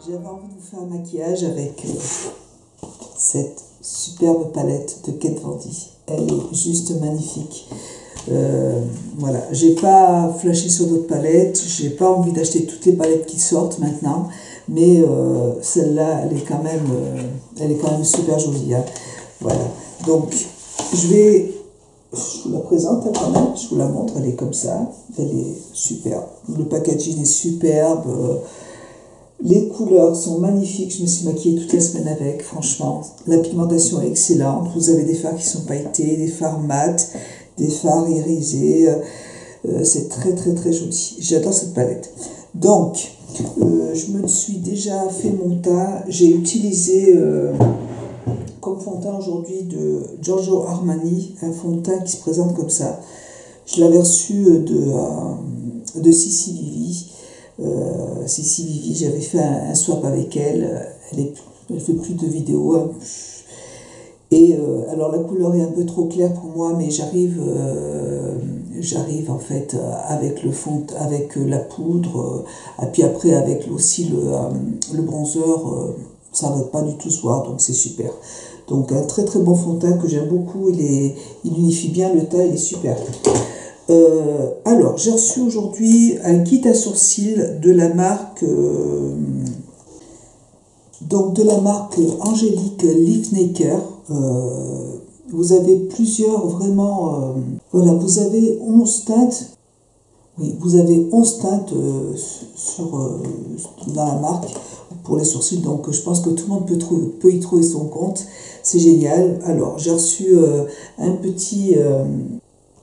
j'avais envie de vous faire un maquillage avec cette superbe palette de Kat Von D. Elle est juste magnifique. Voilà, j'ai pas flashé sur d'autres palettes, j'ai pas envie d'acheter toutes les palettes qui sortent maintenant, mais celle-là, elle est quand même super jolie. Hein. Voilà, donc je vous la présente quand même, je vous la montre, elle est comme ça, elle est superbe. Le packaging est superbe. Les couleurs sont magnifiques, je me suis maquillée toute la semaine avec, franchement. La pigmentation est excellente, vous avez des fards qui sont pailletés, des fards mat, des fards irisés, c'est très très très joli. J'adore cette palette. Donc, je me suis déjà fait mon teint, j'ai utilisé comme fond de teint aujourd'hui de Giorgio Armani, un fond de teint qui se présente comme ça. Je l'avais reçu de Sissi Vivi. Sissi Vivi, j'avais fait un swap avec elle. Elle fait plus de vidéos. Hein. Et alors la couleur est un peu trop claire pour moi, mais j'arrive en fait avec le fond, avec la poudre, et puis après avec aussi le bronzer, ça ne va pas du tout se voir, donc c'est super. Donc un très très bon fond de teint que j'aime beaucoup, il unifie bien le teint, il est super. Alors, j'ai reçu aujourd'hui un kit à sourcils de la marque Angélique Leafmaker. Vous avez plusieurs vraiment. Voilà, vous avez 11 teintes. Oui, vous avez 11 teintes dans la marque pour les sourcils. Donc, je pense que tout le monde peut y trouver son compte. C'est génial. Alors, j'ai reçu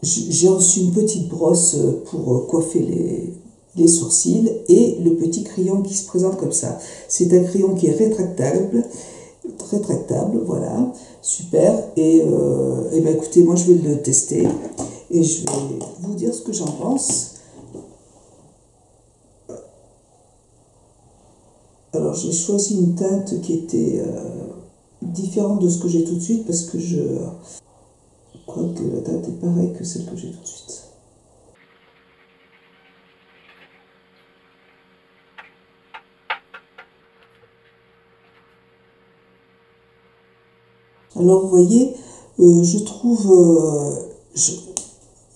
j'ai reçu une petite brosse pour coiffer les sourcils et le petit crayon qui se présente comme ça. C'est un crayon qui est rétractable, voilà, super. Et ben écoutez, moi je vais le tester et je vais vous dire ce que j'en pense. Alors j'ai choisi une teinte qui était différente de ce que j'ai tout de suite parce que je crois que la teinte est pareille que celle que j'ai tout de suite. Alors vous voyez, je trouve,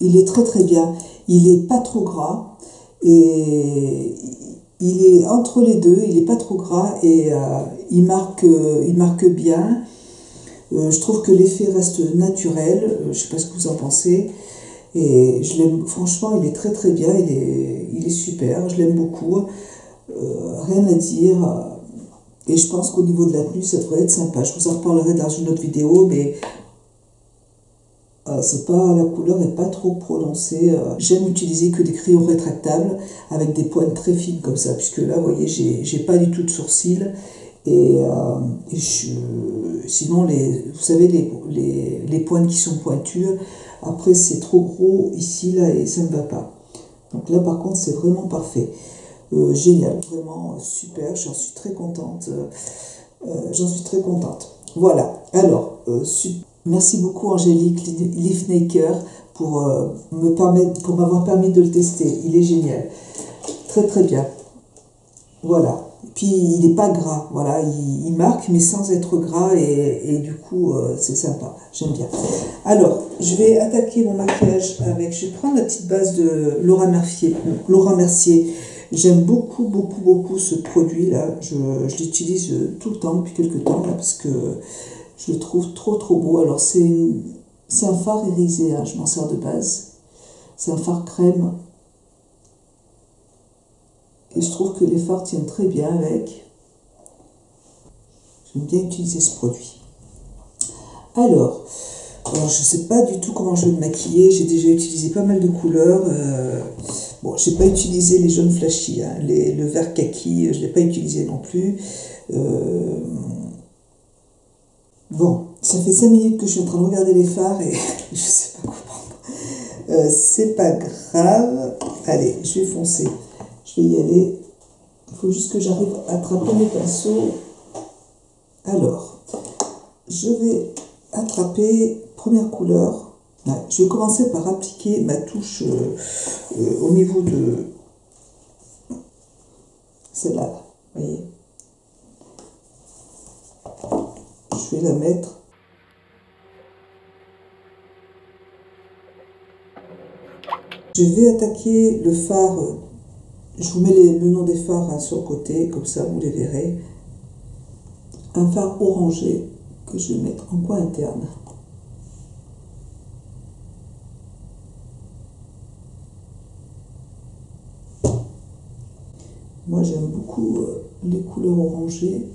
il est très très bien. Il n'est pas trop gras et il est entre les deux. Il n'est pas trop gras et il marque bien. Je trouve que l'effet reste naturel. Je ne sais pas ce que vous en pensez. Et je l'aime, franchement, il est très très bien. Il est super. Je l'aime beaucoup. Rien à dire. Et je pense qu'au niveau de la tenue, ça devrait être sympa. Je vous en reparlerai dans une autre vidéo, mais la couleur n'est pas trop prononcée. J'aime utiliser que des crayons rétractables avec des pointes très fines comme ça, puisque là, vous voyez, j'ai pas du tout de sourcils. Sinon, vous savez, les pointes qui sont pointues, après c'est trop gros ici, là, et ça ne va pas. Donc là, par contre, c'est vraiment parfait. Génial, vraiment super, j'en suis très contente. Voilà, alors, merci beaucoup Angélique Leafmaker pour m'avoir permis de le tester. Il est génial, très très bien. Voilà. Puis il n'est pas gras, voilà, il marque mais sans être gras et du coup c'est sympa, j'aime bien. Alors, je vais attaquer mon maquillage avec, je vais prendre la petite base de Laura Mercier. J'aime beaucoup beaucoup beaucoup ce produit là, je l'utilise tout le temps depuis quelques temps là, parce que je le trouve trop trop beau. Alors c'est un fard irisé, hein, je m'en sers de base, c'est un fard crème. Et je trouve que les fards tiennent très bien avec. J'aime bien utiliser ce produit. Alors je ne sais pas du tout comment je vais me maquiller. J'ai déjà utilisé pas mal de couleurs. Bon, je n'ai pas utilisé les jaunes flashy. Hein. Le vert kaki, je ne l'ai pas utilisé non plus. Bon, ça fait 5 minutes que je suis en train de regarder les fards et je ne sais pas comment. C'est pas grave. Allez, je vais foncer. Je vais y aller. Il faut juste que j'arrive à attraper mes pinceaux. Alors, je vais attraper première couleur. Je vais commencer par appliquer ma touche au niveau de celle-là. Voyez, je vais la mettre. Je vais attaquer le phare. Je vous mets le nom des phares hein, sur le côté, comme ça vous les verrez. Un phare orangé que je vais mettre en coin interne. Moi j'aime beaucoup les couleurs orangées.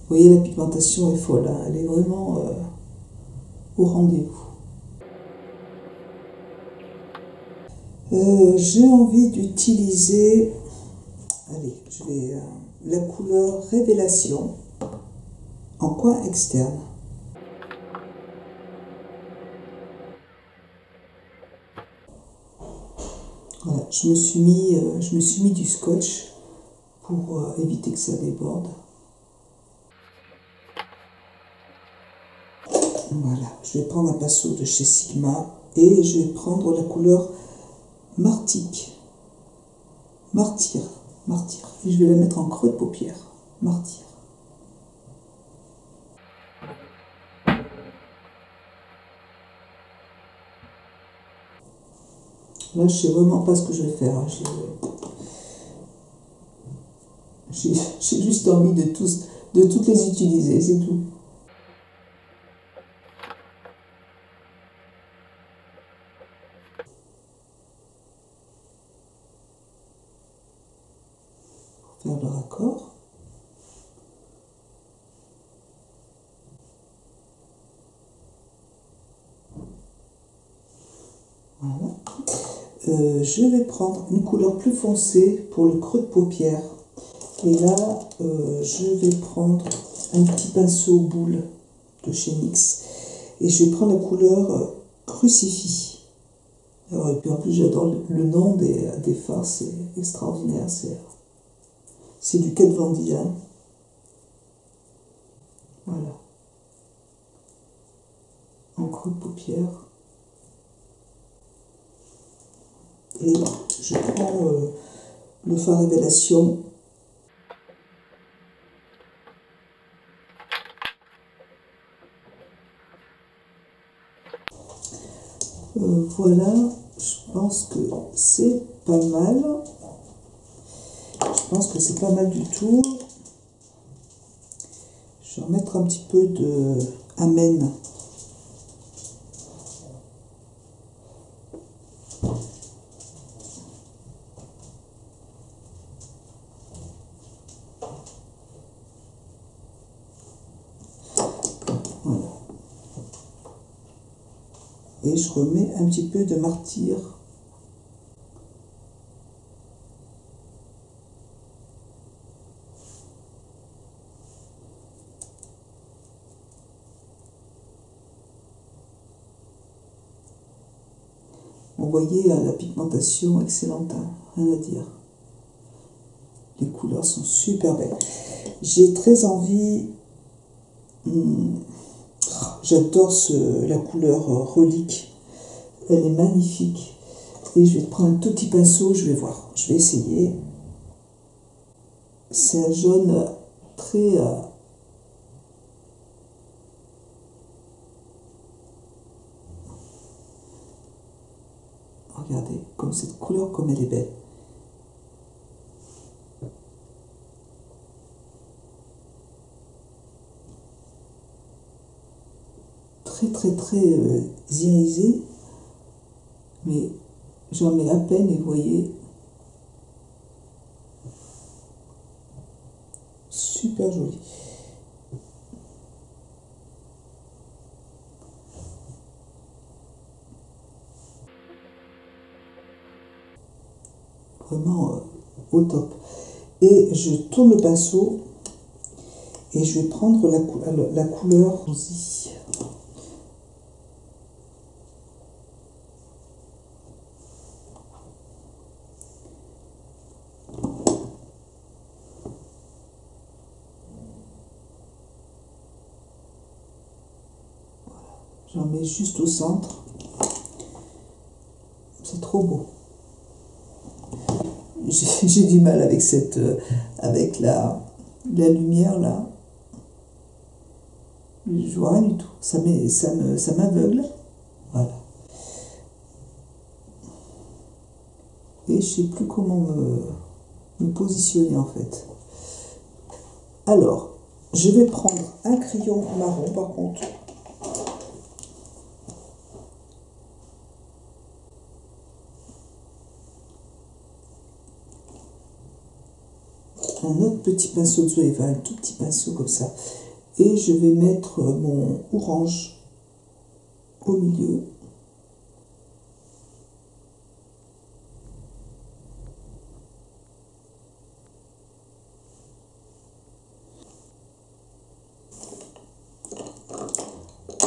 Vous voyez, la pigmentation est folle, hein, elle est vraiment au rendez-vous. J'ai envie d'utiliser, allez, je vais la couleur Révélation en coin externe. Voilà, je me suis mis du scotch pour éviter que ça déborde. Voilà, je vais prendre un pinceau de chez Sigma et je vais prendre la couleur Martyr. Et je vais la mettre en creux de paupière. Martyr. Là, je sais vraiment pas ce que je vais faire. J'ai juste envie de toutes les utiliser, c'est tout. Pour faire le raccord. Voilà. Je vais prendre une couleur plus foncée pour le creux de paupière. Et là, je vais prendre un petit pinceau boule de chez NYX. Et je vais prendre la couleur Crucifix. Alors, et puis en plus, j'adore le nom des fards, c'est extraordinaire. C'est du Kat Von D. Hein. Voilà. En creux de paupière. Et je prends le fard Révélation. Voilà, je pense que c'est pas mal. Je pense que c'est pas mal du tout. Je vais remettre un petit peu de Amen. Voilà. Et je remets un petit peu de Martyr. Vous voyez la pigmentation excellente, hein, rien à dire. Les couleurs sont super belles. J'ai très envie, j'adore la couleur relique, elle est magnifique. Et je vais prendre un tout petit pinceau, je vais voir, je vais essayer. C'est un jaune très... regardez, comme cette couleur, comme elle est belle. Très irisé, mais j'en mets à peine et vous voyez, super joli. Vraiment au top. Et je tourne le pinceau et je vais prendre la couleur rosée. J'en mets juste au centre. trop beau. J'ai du mal avec avec la lumière là. Je vois rien du tout. Ça m'aveugle. Voilà. Et je sais plus comment me positionner en fait. Alors, je vais prendre un crayon marron par contre. Un autre petit pinceau de Zoeva, un tout petit pinceau comme ça. Et je vais mettre mon orange au milieu.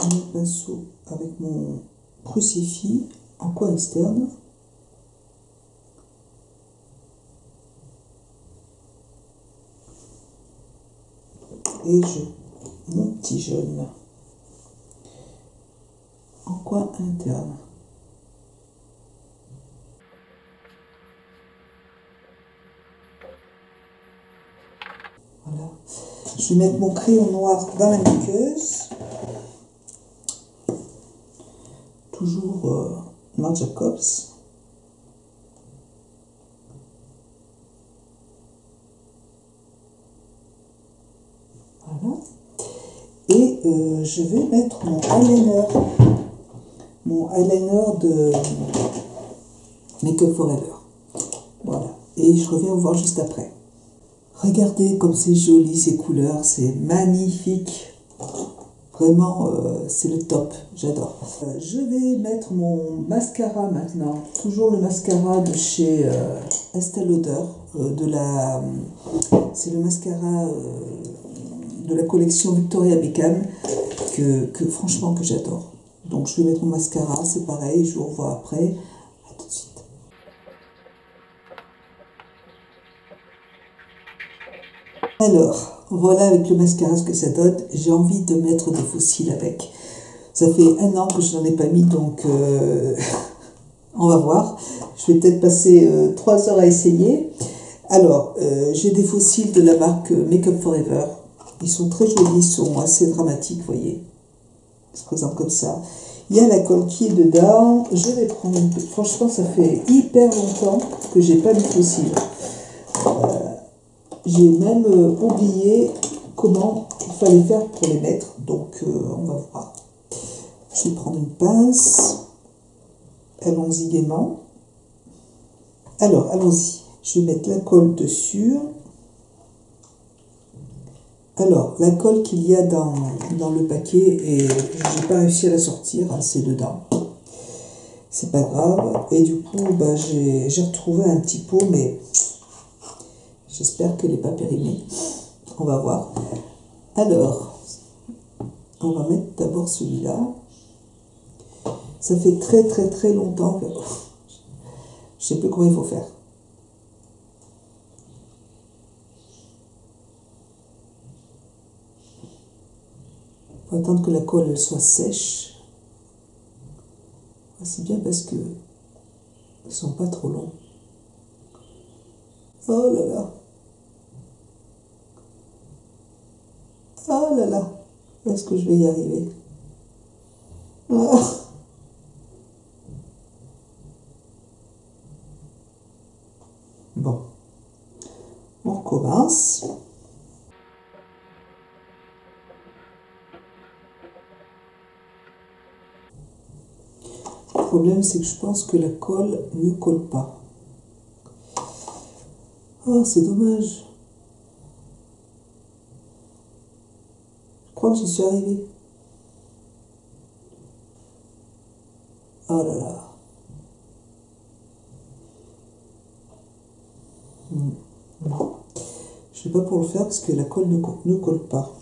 Mon pinceau avec mon crucifix en coin externe. Et mon petit jaune en coin interne. Voilà. Je vais mettre mon crayon noir dans la muqueuse. Toujours Marc Jacobs. Voilà. Et je vais mettre mon eyeliner de Make Up For Ever. Voilà. Et je reviens vous voir juste après. Regardez comme c'est joli ces couleurs, c'est magnifique. Vraiment, c'est le top, j'adore. Je vais mettre mon mascara maintenant. Toujours le mascara de chez Estée Lauder. C'est le mascara de la collection Victoria Beckham que franchement que j'adore. Donc je vais mettre mon mascara, c'est pareil, je vous revois après. À tout de suite. Alors, voilà avec le mascara ce que ça donne. J'ai envie de mettre des faux cils avec. Ça fait 1 an que je n'en ai pas mis, donc on va voir. Je vais peut-être passer 3 heures à essayer. Alors, j'ai des faux cils de la marque Make Up For Ever. Ils sont très jolis, ils sont assez dramatiques, vous voyez. Ils se présentent comme ça. Il y a la colle qui est dedans. Je vais prendre une... Franchement, ça fait hyper longtemps que j'ai pas mis de faux cils. J'ai même oublié comment il fallait faire pour les mettre, donc on va voir. Je vais prendre une pince. Allons-y gaiement. Alors, allons-y. Je vais mettre la colle dessus. Alors, la colle qu'il y a dans le paquet, et je n'ai pas réussi à la sortir, hein, c'est dedans. C'est pas grave. Et du coup, bah, j'ai retrouvé un petit pot, mais... J'espère qu'elle n'est pas périmée. On va voir. Alors, on va mettre d'abord celui-là. Ça fait très très très longtemps que... Je sais plus comment il faut faire. Il faut attendre que la colle elle soit sèche. C'est bien parce que ils sont pas trop longs. Oh là là. Oh là là, est-ce que je vais y arriver? Ah. Bon, on recommence. Le problème, c'est que je pense que la colle ne colle pas. Oh, c'est dommage. Je crois que j'y suis arrivée. Oh là là. Non. Je ne vais pas pour le faire parce que la colle ne colle pas.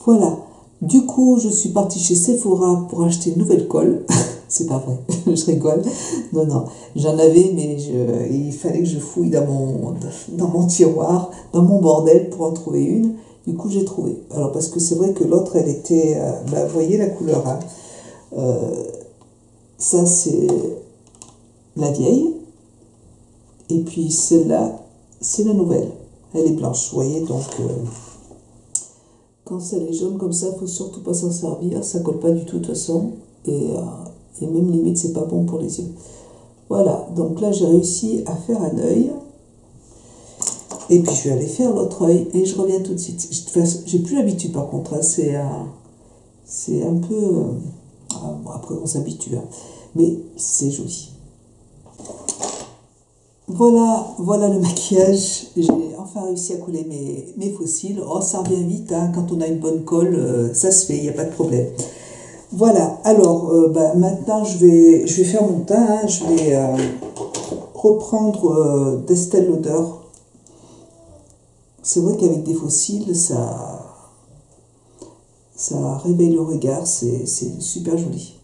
Voilà. Du coup, je suis partie chez Sephora pour acheter une nouvelle colle. C'est pas vrai, je rigole. Non, non, j'en avais, mais il fallait que je fouille dans mon tiroir, dans mon bordel pour en trouver une. Du coup, j'ai trouvé. Alors, parce que c'est vrai que l'autre, elle était... vous voyez la couleur, hein. Ça, c'est la vieille. Et puis celle-là, c'est la nouvelle. Elle est blanche, vous voyez, donc quand elle est jaune comme ça, il ne faut surtout pas s'en servir. Ça ne colle pas du tout de toute façon. Et même limite, c'est pas bon pour les yeux. Voilà, donc là j'ai réussi à faire un œil. Et puis je vais aller faire l'autre œil et je reviens tout de suite. J'ai plus l'habitude par contre, hein, c'est un peu... bon, après on s'habitue, hein, mais c'est joli. Voilà le maquillage. J'ai enfin réussi à coller mes faux cils. Oh, ça revient vite, hein, quand on a une bonne colle, ça se fait, il n'y a pas de problème. Voilà, alors maintenant je vais faire mon teint, hein, je vais reprendre d'Estée Lauder. C'est vrai qu'avec des faux cils, ça réveille le regard, c'est super joli.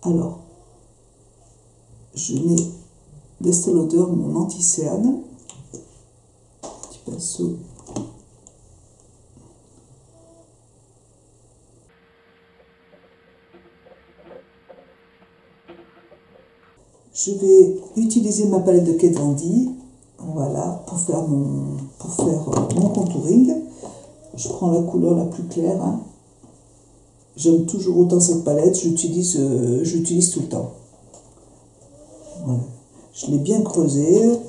Alors, je mets d'Estée Lauder mon anti-cerne, petit pinceau. Je vais utiliser ma palette de Kat Von D, voilà, pour faire mon contouring. Je prends la couleur la plus claire, hein. J'aime toujours autant cette palette, j'utilise tout le temps. Voilà. Je l'ai bien creusée.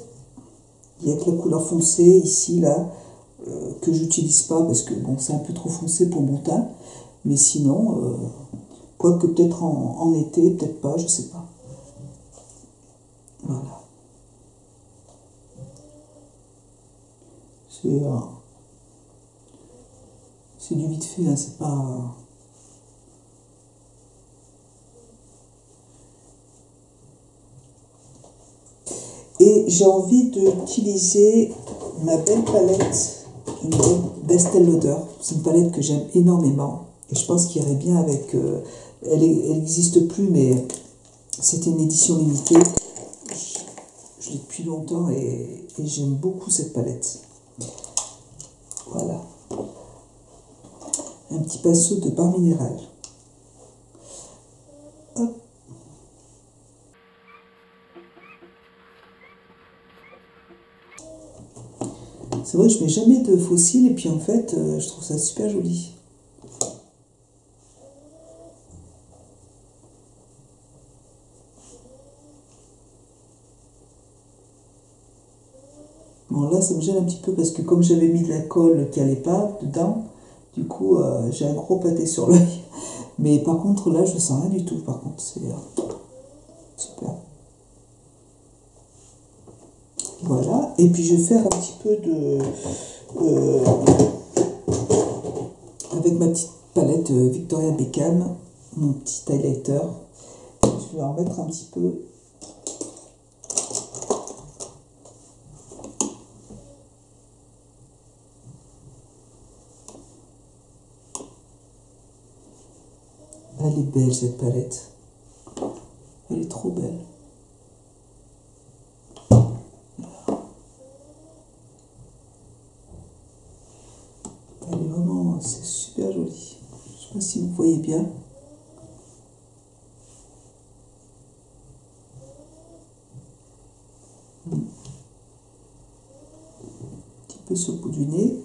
Il y a que la couleur foncée ici, là, que j'utilise pas parce que bon, c'est un peu trop foncé pour mon teint. Mais sinon, quoique peut-être en été, peut-être pas, je sais pas. Voilà. C'est du vite fait, hein, c'est pas... Et j'ai envie d'utiliser ma belle palette d'Estée Lauder. C'est une palette que j'aime énormément. Et je pense qu'il irait bien avec... elle n'existe plus, mais c'était une édition limitée. Je l'ai depuis longtemps et j'aime beaucoup cette palette. Voilà. Un petit pinceau de barre minérale. Hop. C'est vrai que je mets jamais de faux cils et puis en fait, je trouve ça super joli. Bon là, ça me gêne un petit peu parce que comme j'avais mis de la colle qui n'allait pas dedans, du coup, j'ai un gros pâté sur l'œil. Mais par contre, là, je sens rien du tout. Par contre, c'est super. Voilà. Et puis, je vais faire un petit peu de... avec ma petite palette Victoria Beckham, mon petit highlighter. Je vais en mettre un petit peu. Elle est belle cette palette. Elle est trop belle. Elle est vraiment, c'est super joli. Je ne sais pas si vous voyez bien. Un petit peu sur le bout du nez.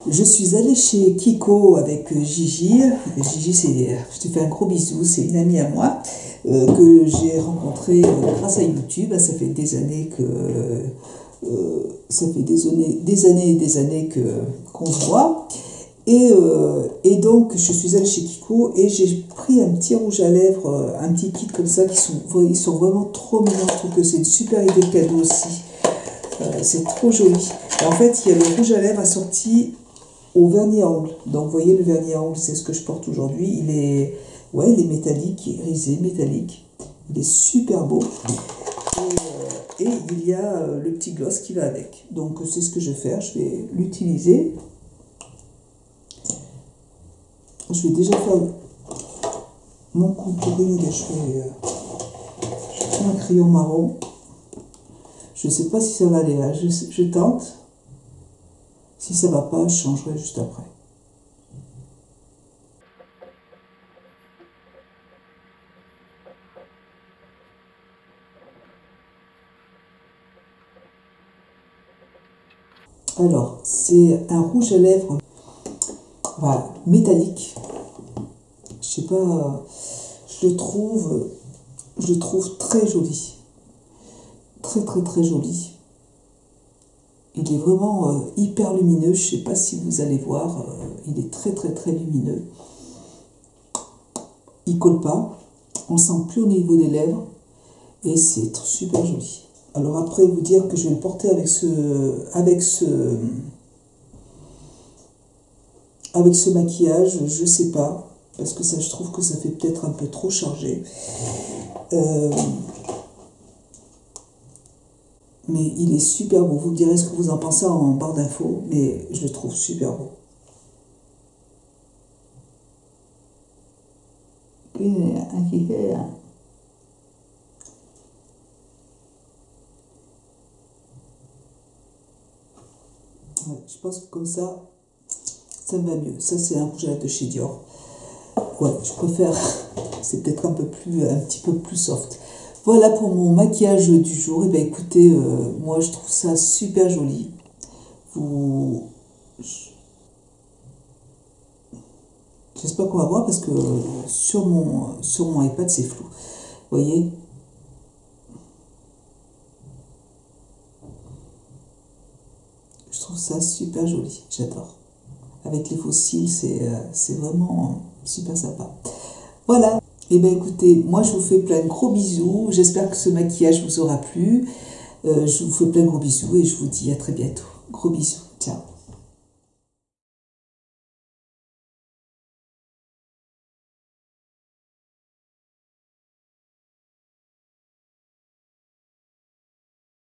Je suis allée chez Kiko avec Gigi. Gigi, je te fais un gros bisou, c'est une amie à moi que j'ai rencontrée grâce à YouTube. Ça fait des années qu'on se voit. Et donc, je suis allée chez Kiko et j'ai pris un petit rouge à lèvres, un petit kit comme ça, ils sont vraiment trop mignons. Je trouve que c'est une super idée de cadeau aussi. C'est trop joli. Et en fait, il y a le rouge à lèvres assorti au vernis à ongles. Donc vous voyez, le vernis à ongles, c'est ce que je porte aujourd'hui. Il est métallique, irisé, métallique. Il est super beau. Et il y a le petit gloss qui va avec. Donc c'est ce que je vais faire. Je vais l'utiliser. Je vais déjà faire mon contouring. Je prends un crayon marron. Je ne sais pas si ça va aller là. Je tente. Si ça ne va pas, je changerai juste après. Alors, c'est un rouge à lèvres, voilà, métallique. Je sais pas, je le trouve très joli. Très très très joli. Il est vraiment hyper lumineux. Je sais pas si vous allez voir, il est très très très lumineux. Il colle pas. On le sent plus au niveau des lèvres. Et c'est super joli. Alors après, vous dire que je vais le porter avec ce maquillage, je sais pas. Parce que ça, je trouve que ça fait peut-être un peu trop chargé. Mais il est super beau. Vous me direz ce que vous en pensez en barre d'infos. Mais je le trouve super beau. Ouais, je pense que comme ça me va mieux. Ça, c'est un rouge à lèvres de chez Dior. Ouais, je préfère. C'est peut-être un petit peu plus soft. Voilà pour mon maquillage du jour. Et bien écoutez, moi je trouve ça super joli. J'espère qu'on va voir parce que sur mon iPad c'est flou. Vous voyez? Je trouve ça super joli. J'adore. Avec les fossiles, c'est vraiment super sympa. Voilà. Et bien écoutez, moi je vous fais plein de gros bisous. J'espère que ce maquillage vous aura plu. Je vous fais plein de gros bisous et je vous dis à très bientôt. Gros bisous. Ciao.